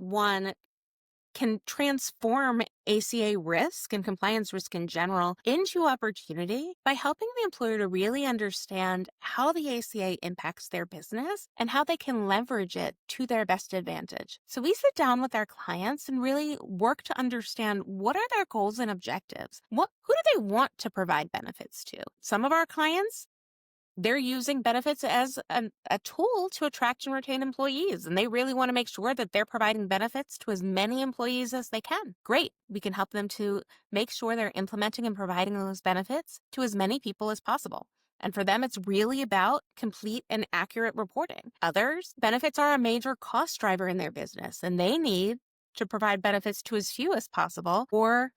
One can transform ACA risk and compliance risk in general into opportunity by helping the employer to really understand how the ACA impacts their business and how they can leverage it to their best advantage. So we sit down with our clients and really work to understand what are their goals and objectives. Who do they want to provide benefits to? Some of our clients, they're using benefits as a tool to attract and retain employees, and they really want to make sure that they're providing benefits to as many employees as they can. Great. We can help them to make sure they're implementing and providing those benefits to as many people as possible. And for them, it's really about complete and accurate reporting. Others, benefits are a major cost driver in their business, and they need to provide benefits to as few as possible, or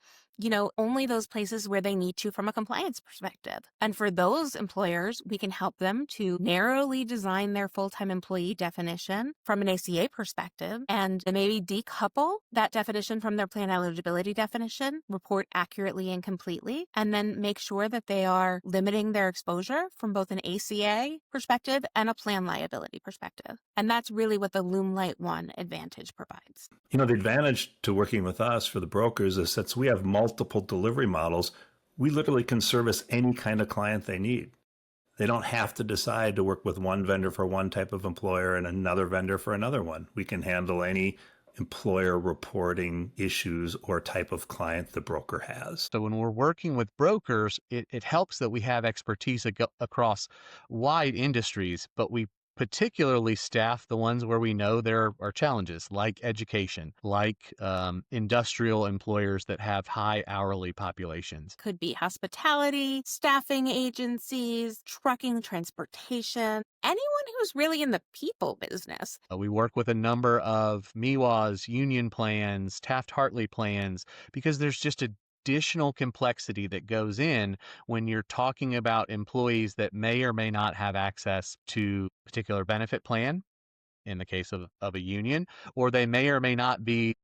only those places where they need to from a compliance perspective. And for those employers, we can help them to narrowly design their full-time employee definition from an ACA perspective and maybe decouple that definition from their plan eligibility definition, report accurately and completely, and then make sure that they are limiting their exposure from both an ACA perspective and a plan liability perspective. And that's really what the Lumelight One advantage provides. The advantage to working with us for the brokers is since we have multiple delivery models, we literally can service any kind of client they need. They don't have to decide to work with one vendor for one type of employer and another vendor for another one. We can handle any employer reporting issues or type of client the broker has. So when we're working with brokers, it helps that we have expertise across wide industries, but we particularly staff the ones where we know there are challenges, like education, like industrial employers that have high hourly populations. Could be hospitality, staffing agencies, trucking, transportation, anyone who's really in the people business. We work with a number of MIWAs, union plans, Taft-Hartley plans, because there's just additional complexity that goes in when you're talking about employees that may or may not have access to a particular benefit plan in the case of a union, or they may or may not be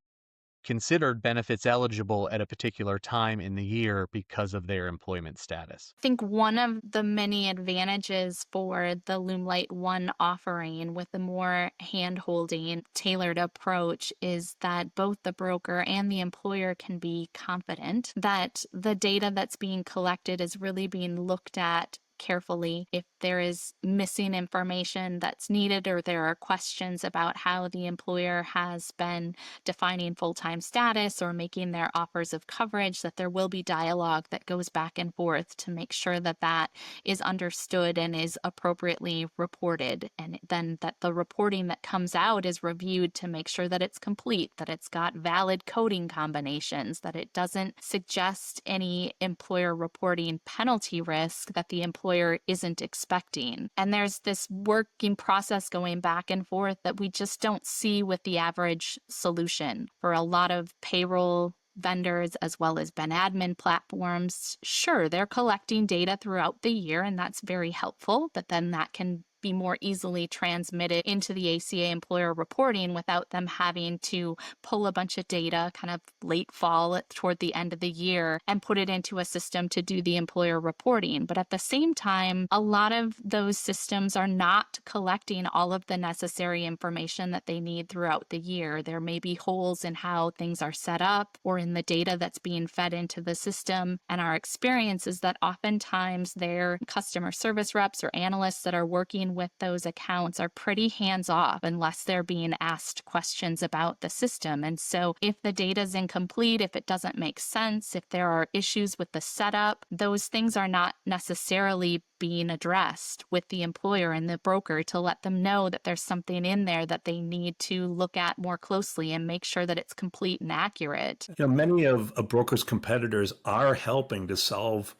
considered benefits eligible at a particular time in the year because of their employment status. I think one of the many advantages for the Lumelight One offering with the more hand-holding, tailored approach is that both the broker and the employer can be confident that the data that's being collected is really being looked at carefully. If there is missing information that's needed or there are questions about how the employer has been defining full-time status or making their offers of coverage, that there will be dialogue that goes back and forth to make sure that that is understood and is appropriately reported. And then that the reporting that comes out is reviewed to make sure that it's complete, that it's got valid coding combinations, that it doesn't suggest any employer reporting penalty risk that the employer isn't expecting. And there's this working process going back and forth that we just don't see with the average solution. For a lot of payroll vendors as well as Ben admin platforms, sure, they're collecting data throughout the year, and that's very helpful, but then that can be more easily transmitted into the ACA employer reporting without them having to pull a bunch of data kind of late fall toward the end of the year and put it into a system to do the employer reporting. But at the same time, a lot of those systems are not collecting all of the necessary information that they need throughout the year. There may be holes in how things are set up or in the data that's being fed into the system. And our experience is that oftentimes their customer service reps or analysts that are working with those accounts are pretty hands-off unless they're being asked questions about the system. And so if the data is incomplete, if it doesn't make sense, if there are issues with the setup, those things are not necessarily being addressed with the employer and the broker to let them know that there's something in there that they need to look at more closely and make sure that it's complete and accurate. Many of a broker's competitors are helping to solve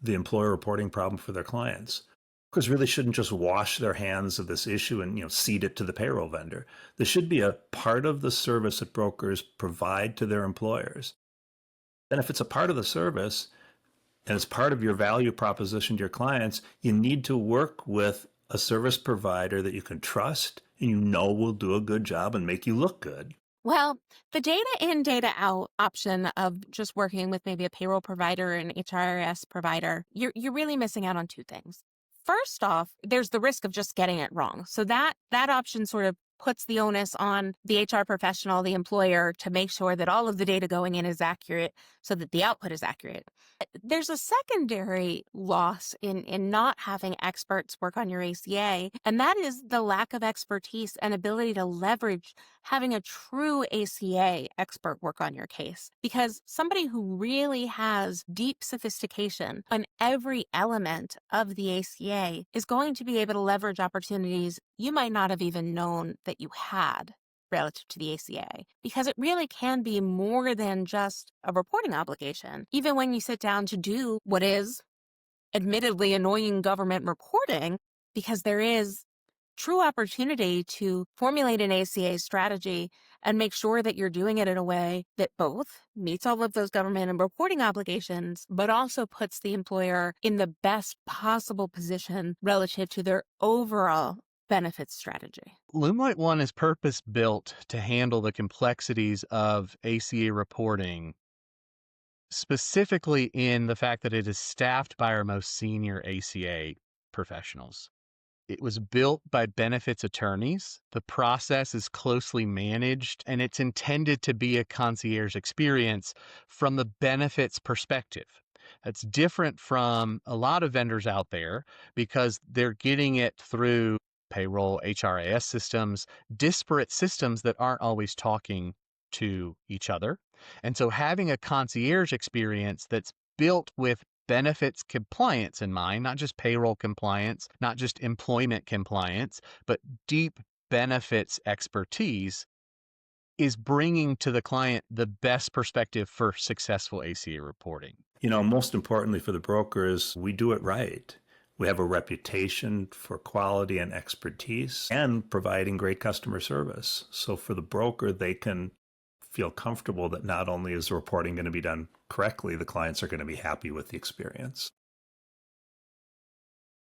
the employer reporting problem for their clients. Brokers really shouldn't just wash their hands of this issue and cede it to the payroll vendor. This should be a part of the service that brokers provide to their employers. And if it's a part of the service and it's part of your value proposition to your clients, you need to work with a service provider that you can trust and will do a good job and make you look good. Well, the data in, data out option of just working with maybe a payroll provider and HRIS provider, you're really missing out on two things. First off, there's the risk of just getting it wrong. So that option sort of puts the onus on the HR professional, the employer, to make sure that all of the data going in is accurate so that the output is accurate. There's a secondary loss in not having experts work on your ACA, and that is the lack of expertise and ability to leverage having a true ACA expert work on your case. Because somebody who really has deep sophistication on every element of the ACA is going to be able to leverage opportunities you might not have even known that you had relative to the ACA, because it really can be more than just a reporting obligation. Even when you sit down to do what is admittedly annoying government reporting, because there is true opportunity to formulate an ACA strategy and make sure that you're doing it in a way that both meets all of those government and reporting obligations, but also puts the employer in the best possible position relative to their overall benefits strategy. Lumelight One is purpose built to handle the complexities of ACA reporting, specifically in the fact that it is staffed by our most senior ACA professionals. It was built by benefits attorneys. The process is closely managed, and it's intended to be a concierge experience from the benefits perspective. That's different from a lot of vendors out there because they're getting it through payroll, HRIS systems, disparate systems that aren't always talking to each other. And so having a concierge experience that's built with benefits compliance in mind, not just payroll compliance, not just employment compliance, but deep benefits expertise, is bringing to the client the best perspective for successful ACA reporting. Most importantly for the brokers, we do it right. We have a reputation for quality and expertise and providing great customer service. So for the broker, they can feel comfortable that not only is the reporting going to be done correctly, the clients are going to be happy with the experience.